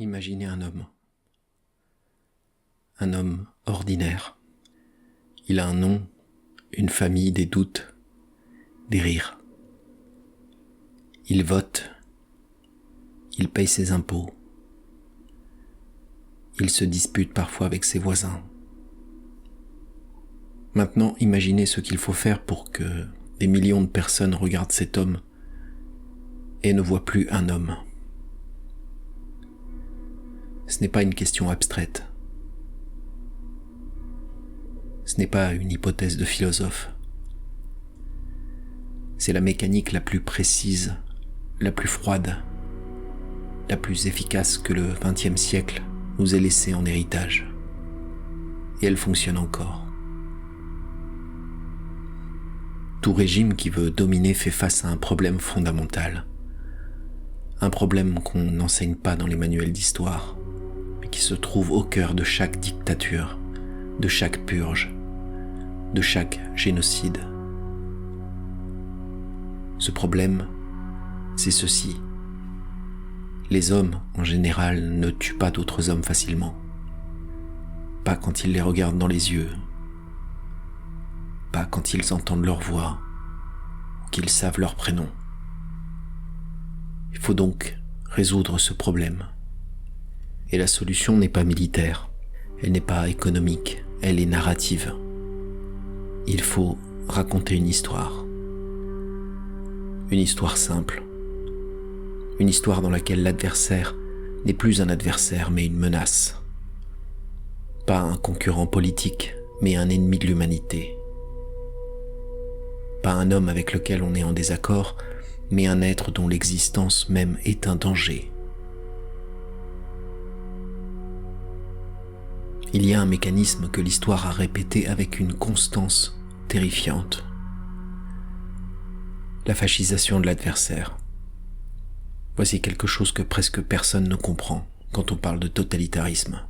Imaginez un homme ordinaire. Il a un nom, une famille, des doutes, des rires. Il vote, il paye ses impôts, il se dispute parfois avec ses voisins. Maintenant, imaginez ce qu'il faut faire pour que des millions de personnes regardent cet homme et ne voient plus un homme. Ce n'est pas une question abstraite. Ce n'est pas une hypothèse de philosophe. C'est la mécanique la plus précise, la plus froide, la plus efficace que le XXe siècle nous ait laissée en héritage. Et elle fonctionne encore. Tout régime qui veut dominer fait face à un problème fondamental. Un problème qu'on n'enseigne pas dans les manuels d'histoire, mais qui se trouve au cœur de chaque dictature, de chaque purge, de chaque génocide. Ce problème, c'est ceci. Les hommes, en général, ne tuent pas d'autres hommes facilement. Pas quand ils les regardent dans les yeux. Pas quand ils entendent leur voix ou qu'ils savent leur prénom. Il faut donc résoudre ce problème. Et la solution n'est pas militaire, elle n'est pas économique, elle est narrative. Il faut raconter une histoire simple, une histoire dans laquelle l'adversaire n'est plus un adversaire mais une menace. Pas un concurrent politique, mais un ennemi de l'humanité. Pas un homme avec lequel on est en désaccord, mais un être dont l'existence même est un danger. Il y a un mécanisme que l'histoire a répété avec une constance terrifiante. La fascisation de l'adversaire. Voici quelque chose que presque personne ne comprend quand on parle de totalitarisme.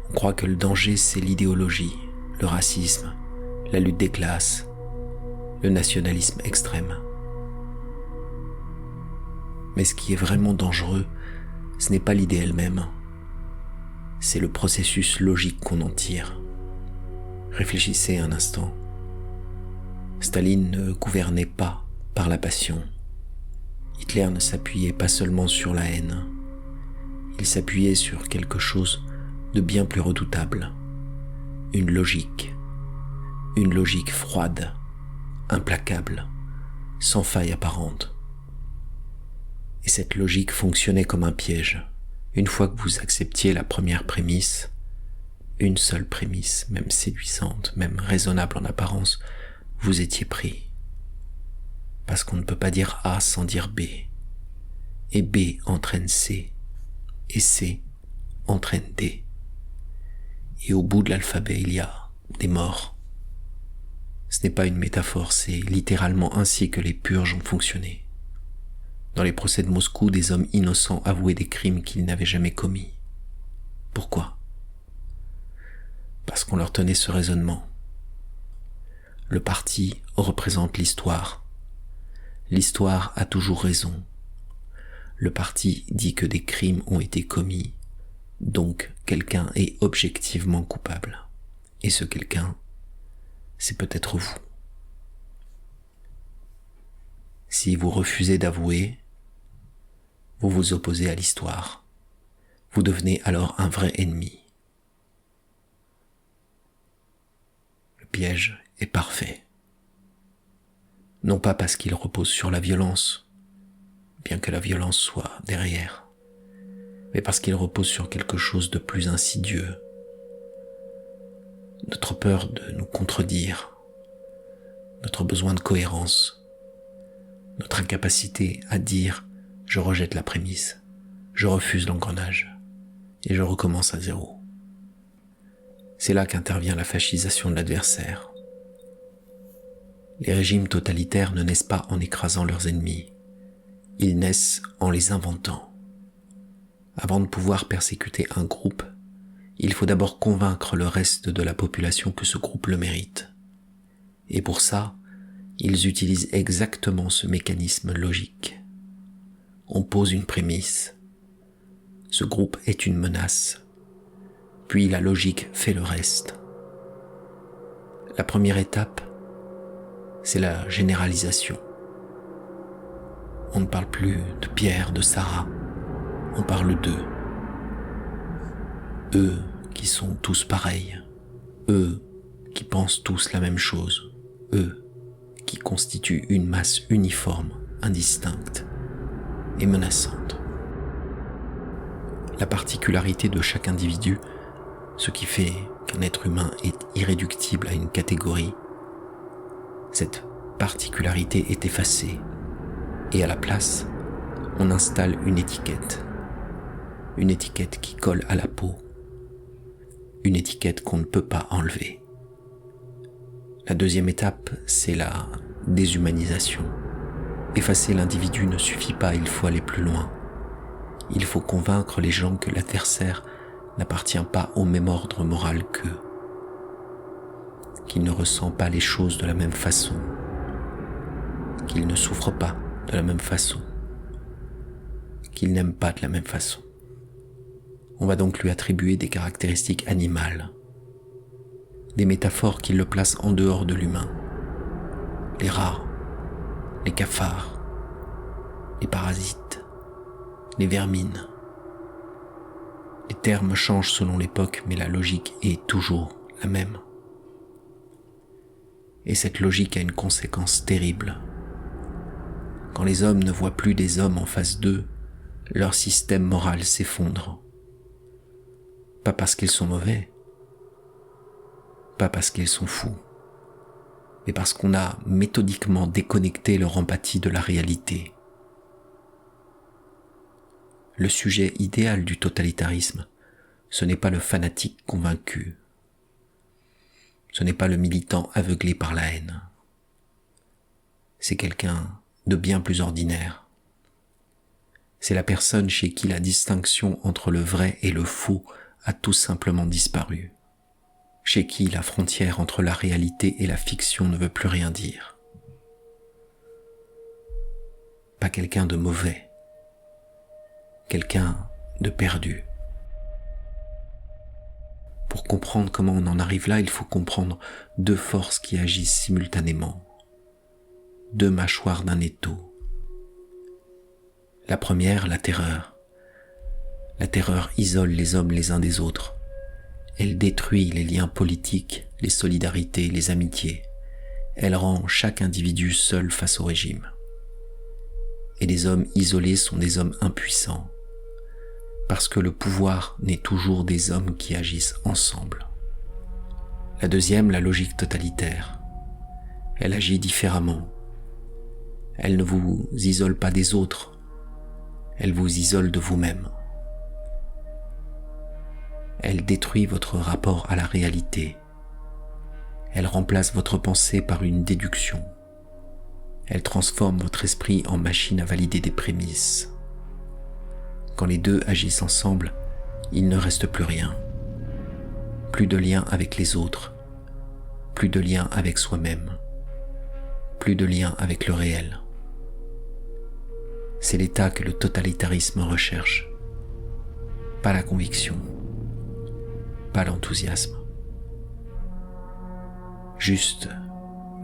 On croit que le danger, c'est l'idéologie, le racisme, la lutte des classes, le nationalisme extrême. Mais ce qui est vraiment dangereux, ce n'est pas l'idée elle-même, c'est le processus logique qu'on en tire. Réfléchissez un instant. Staline ne gouvernait pas par la passion. Hitler ne s'appuyait pas seulement sur la haine. Il s'appuyait sur quelque chose de bien plus redoutable. Une logique froide, implacable, sans faille apparente. Et cette logique fonctionnait comme un piège. Une fois que vous acceptiez la première prémisse, une seule prémisse, même séduisante, même raisonnable en apparence, vous étiez pris. Parce qu'on ne peut pas dire A sans dire B. Et B entraîne C. Et C entraîne D. Et au bout de l'alphabet, il y a des morts. Ce n'est pas une métaphore, c'est littéralement ainsi que les purges ont fonctionné. Dans les procès de Moscou, des hommes innocents avouaient des crimes qu'ils n'avaient jamais commis. Pourquoi ? Parce qu'on leur tenait ce raisonnement. Le parti représente l'histoire. L'histoire a toujours raison. Le parti dit que des crimes ont été commis, donc quelqu'un est objectivement coupable. Et ce quelqu'un, c'est peut-être vous. Si vous refusez d'avouer, vous vous opposez à l'histoire. Vous devenez alors un vrai ennemi. Le piège est parfait. Non pas parce qu'il repose sur la violence, bien que la violence soit derrière, mais parce qu'il repose sur quelque chose de plus insidieux. Notre peur de nous contredire, notre besoin de cohérence, notre incapacité à dire « je rejette la prémisse, je refuse l'engrenage et je recommence à zéro ». C'est là qu'intervient la fascisation de l'adversaire. Les régimes totalitaires ne naissent pas en écrasant leurs ennemis, ils naissent en les inventant. Avant de pouvoir persécuter un groupe, il faut d'abord convaincre le reste de la population que ce groupe le mérite. Et pour ça, ils utilisent exactement ce mécanisme logique. On pose une prémisse, Ce groupe est une menace. Puis la logique fait le reste. La première étape, c'est la généralisation. On ne parle plus de Pierre, de Sarah, on parle d'eux. Eux qui sont tous pareils, eux qui pensent tous la même chose, eux qui constituent une masse uniforme, indistincte et menaçante. La particularité de chaque individu, ce qui fait qu'un être humain est irréductible à une catégorie, cette particularité est effacée et à la place, on installe une étiquette qui colle à la peau, une étiquette qu'on ne peut pas enlever. La deuxième étape, c'est la déshumanisation. Effacer l'individu ne suffit pas, il faut aller plus loin. Il faut convaincre les gens que l'adversaire n'appartient pas au même ordre moral qu'eux, qu'il ne ressent pas les choses de la même façon, qu'il ne souffre pas de la même façon, qu'il n'aime pas de la même façon. On va donc lui attribuer des caractéristiques animales, des métaphores qui le placent en dehors de l'humain. Les rats, les cafards, les parasites, les vermines. Les termes changent selon l'époque, mais la logique est toujours la même. Et cette logique a une conséquence terrible. Quand les hommes ne voient plus des hommes en face d'eux, leur système moral s'effondre. Pas parce qu'ils sont mauvais, pas parce qu'ils sont fous, mais parce qu'on a méthodiquement déconnecté leur empathie de la réalité. Le sujet idéal du totalitarisme, ce n'est pas le fanatique convaincu, ce n'est pas le militant aveuglé par la haine, c'est quelqu'un de bien plus ordinaire. C'est la personne chez qui la distinction entre le vrai et le faux a tout simplement disparu, chez qui la frontière entre la réalité et la fiction ne veut plus rien dire. Pas quelqu'un de mauvais, quelqu'un de perdu. Pour comprendre comment on en arrive là, il faut comprendre deux forces qui agissent simultanément, deux mâchoires d'un étau. La première, la terreur. La terreur isole les hommes les uns des autres. Elle détruit les liens politiques, les solidarités, les amitiés. Elle rend chaque individu seul face au régime. Et les hommes isolés sont des hommes impuissants, parce que le pouvoir n'est toujours des hommes qui agissent ensemble. La deuxième, la logique totalitaire. Elle agit différemment. Elle ne vous isole pas des autres, elle vous isole de vous-même. Elle détruit votre rapport à la réalité. Elle remplace votre pensée par une déduction. Elle transforme votre esprit en machine à valider des prémices. Quand les deux agissent ensemble, il ne reste plus rien. Plus de lien avec les autres, plus de lien avec soi-même, plus de lien avec le réel. C'est l'état que le totalitarisme recherche. Pas la conviction, pas l'enthousiasme. Juste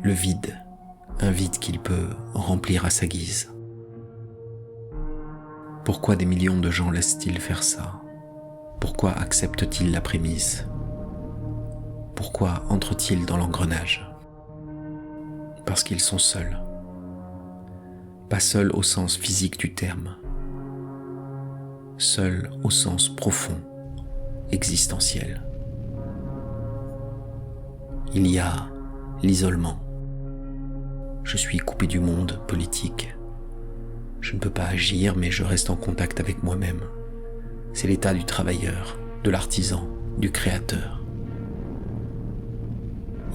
le vide, un vide qu'il peut remplir à sa guise. Pourquoi des millions de gens laissent-ils faire ça? Pourquoi acceptent-ils la prémisse? Pourquoi entrent-ils dans l'engrenage? Parce qu'ils sont seuls. Pas seuls au sens physique du terme. Seuls au sens profond, existentiel. Il y a l'isolement. Je suis coupé du monde politique. Je ne peux pas agir, mais je reste en contact avec moi-même. C'est l'état du travailleur, de l'artisan, du créateur.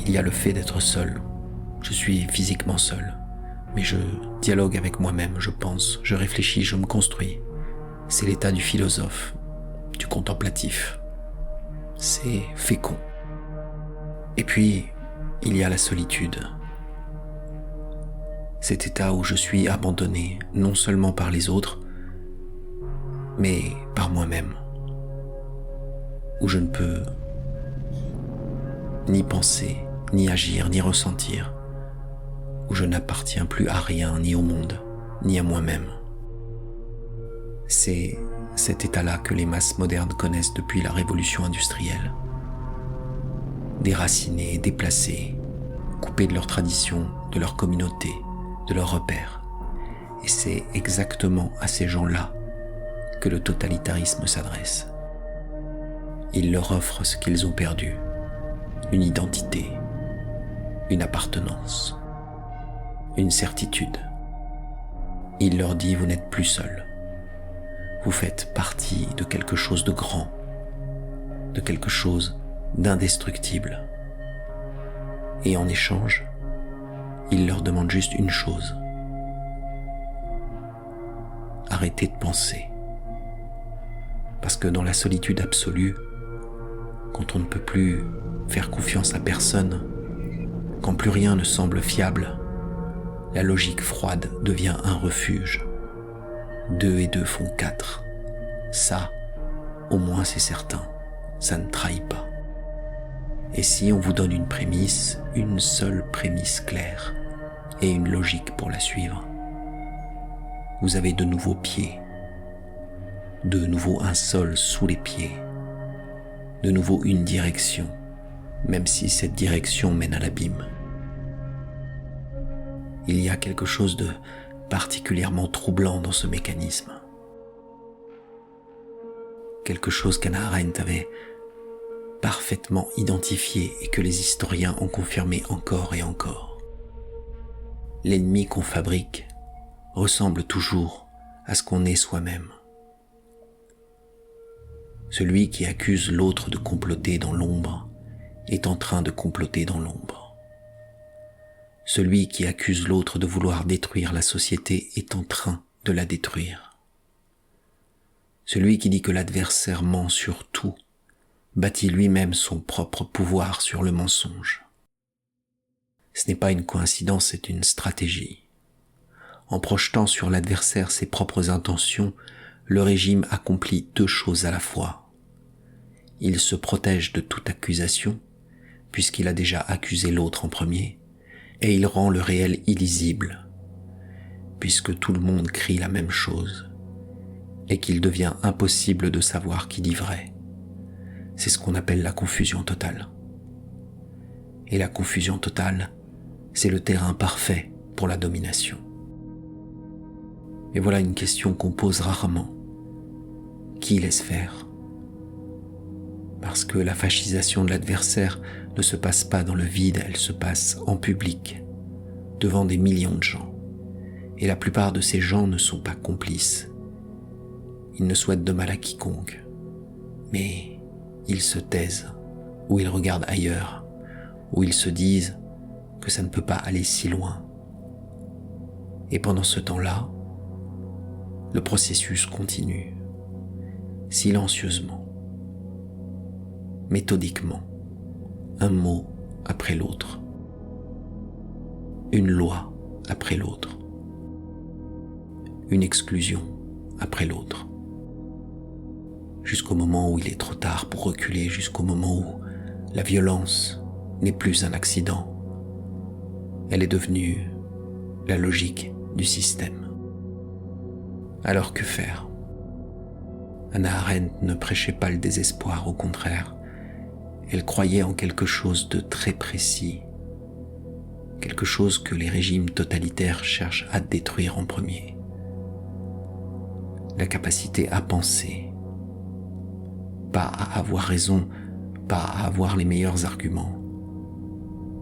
Il y a le fait d'être seul. Je suis physiquement seul, mais je dialogue avec moi-même, je pense, je réfléchis, je me construis. C'est l'état du philosophe, du contemplatif. C'est fécond. Et puis, il y a la solitude. Cet état où je suis abandonné, non seulement par les autres, mais par moi-même, où je ne peux ni penser, ni agir, ni ressentir, où je n'appartiens plus à rien, ni au monde, ni à moi-même. C'est cet état-là que les masses modernes connaissent depuis la révolution industrielle. Déracinés, déplacés, coupés de leur tradition, de leur communauté, de leurs repères. Et c'est exactement à ces gens-là que le totalitarisme s'adresse. Il leur offre ce qu'ils ont perdu, une identité, une appartenance, une certitude. Il leur dit: vous n'êtes plus seuls. Vous faites partie de quelque chose de grand, de quelque chose d'indestructible. Et en échange, il leur demande juste une chose: arrêtez de penser. Parce que dans la solitude absolue, quand on ne peut plus faire confiance à personne, quand plus rien ne semble fiable, la logique froide devient un refuge. 2 et 2 font 4. Ça, au moins c'est certain, ça ne trahit pas. Et si on vous donne une prémisse, une seule prémisse claire, et une logique pour la suivre, vous avez de nouveaux pieds, de nouveau un sol sous les pieds, de nouveau une direction, même si cette direction mène à l'abîme. Il y a quelque chose de particulièrement troublant dans ce mécanisme. Quelque chose qu'Hannah Arendt avait parfaitement identifié et que les historiens ont confirmé encore et encore. L'ennemi qu'on fabrique ressemble toujours à ce qu'on est soi-même. Celui qui accuse l'autre de comploter dans l'ombre est en train de comploter dans l'ombre. Celui qui accuse l'autre de vouloir détruire la société est en train de la détruire. Celui qui dit que l'adversaire ment sur tout bâtit lui-même son propre pouvoir sur le mensonge. Ce n'est pas une coïncidence, c'est une stratégie. En projetant sur l'adversaire ses propres intentions, le régime accomplit 2 choses à la fois. Il se protège de toute accusation, puisqu'il a déjà accusé l'autre en premier, et il rend le réel illisible, puisque tout le monde crie la même chose, et qu'il devient impossible de savoir qui dit vrai. C'est ce qu'on appelle la confusion totale. Et la confusion totale, c'est le terrain parfait pour la domination. Et voilà une question qu'on pose rarement. Qui laisse faire ? Parce que la fascisation de l'adversaire ne se passe pas dans le vide, elle se passe en public, devant des millions de gens. Et la plupart de ces gens ne sont pas complices. Ils ne souhaitent de mal à quiconque. Mais ils se taisent, ou ils regardent ailleurs, ou ils se disent que ça ne peut pas aller si loin. Et pendant ce temps-là, le processus continue, silencieusement, méthodiquement, un mot après l'autre, une loi après l'autre, une exclusion après l'autre, jusqu'au moment où il est trop tard pour reculer, jusqu'au moment où la violence n'est plus un accident, elle est devenue la logique du système. Alors que faire ? Hannah Arendt ne prêchait pas le désespoir, au contraire. Elle croyait en quelque chose de très précis, quelque chose que les régimes totalitaires cherchent à détruire en premier. La capacité à penser, pas à avoir raison, pas à avoir les meilleurs arguments,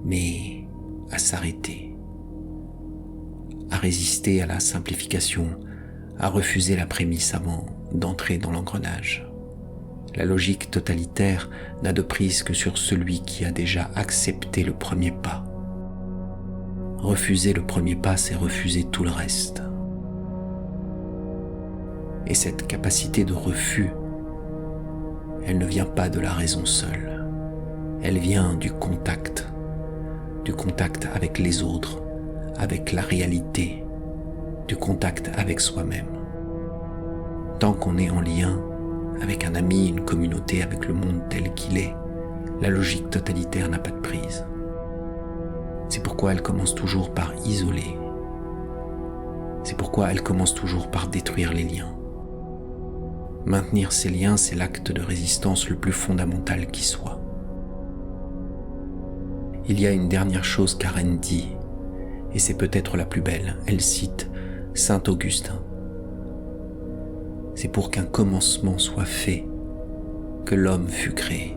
mais à s'arrêter, à résister à la simplification, à refuser la prémisse avant d'entrer dans l'engrenage. La logique totalitaire n'a de prise que sur celui qui a déjà accepté le premier pas. Refuser le premier pas, c'est refuser tout le reste. Et cette capacité de refus, elle ne vient pas de la raison seule. Elle vient du contact avec les autres, avec la réalité, du contact avec soi-même. Tant qu'on est en lien avec un ami, une communauté, avec le monde tel qu'il est, la logique totalitaire n'a pas de prise. C'est pourquoi elle commence toujours par isoler. C'est pourquoi elle commence toujours par détruire les liens. Maintenir ces liens, c'est l'acte de résistance le plus fondamental qui soit. Il y a une dernière chose qu'Arendt dit, et c'est peut-être la plus belle. Elle cite Saint Augustin. C'est pour qu'un commencement soit fait que l'homme fut créé.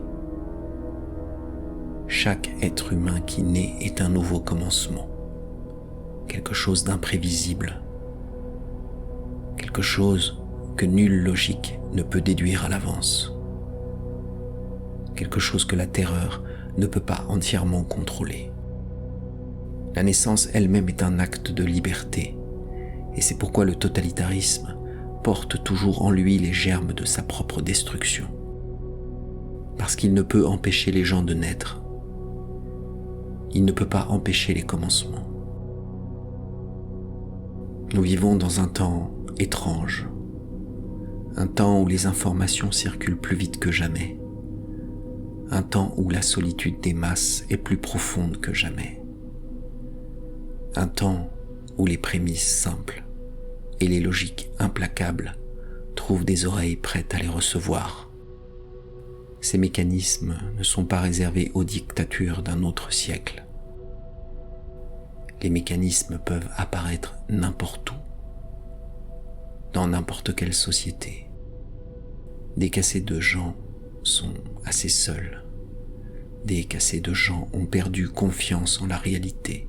Chaque être humain qui naît est un nouveau commencement, quelque chose d'imprévisible, quelque chose que nulle logique ne peut déduire à l'avance, quelque chose que la terreur ne peut pas entièrement contrôler. La naissance elle-même est un acte de liberté, et c'est pourquoi le totalitarisme porte toujours en lui les germes de sa propre destruction, parce qu'il ne peut empêcher les gens de naître. Il ne peut pas empêcher les commencements. Nous vivons dans un temps étrange, un temps où les informations circulent plus vite que jamais, un temps où la solitude des masses est plus profonde que jamais, un temps où les prémices simples et les logiques implacables trouvent des oreilles prêtes à les recevoir. Ces mécanismes ne sont pas réservés aux dictatures d'un autre siècle. Les mécanismes peuvent apparaître n'importe où, dans n'importe quelle société. Des cassés de gens sont assez seuls. Des cassés de gens ont perdu confiance en la réalité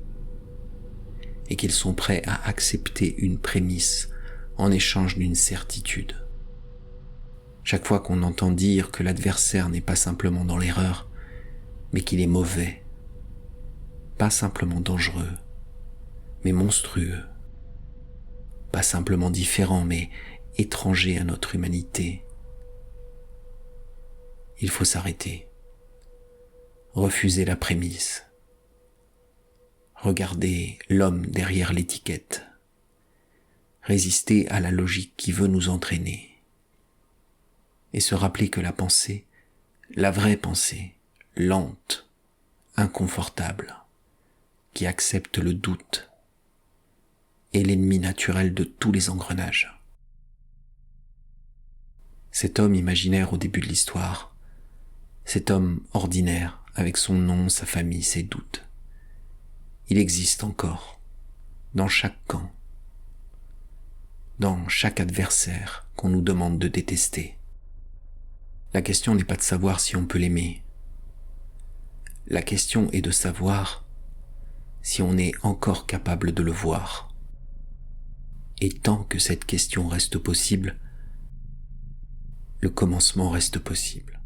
et qu'ils sont prêts à accepter une prémisse en échange d'une certitude. Chaque fois qu'on entend dire que l'adversaire n'est pas simplement dans l'erreur, mais qu'il est mauvais, pas simplement dangereux, mais monstrueux, pas simplement différent, mais étranger à notre humanité, il faut s'arrêter, refuser la prémisse, regarder l'homme derrière l'étiquette, résister à la logique qui veut nous entraîner, et se rappeler que la pensée, la vraie pensée, lente, inconfortable, qui accepte le doute, est l'ennemi naturel de tous les engrenages. Cet homme imaginaire au début de l'histoire, cet homme ordinaire, avec son nom, sa famille, ses doutes, il existe encore, dans chaque camp, dans chaque adversaire qu'on nous demande de détester. La question n'est pas de savoir si on peut l'aimer. La question est de savoir si on est encore capable de le voir. Et tant que cette question reste possible, le commencement reste possible.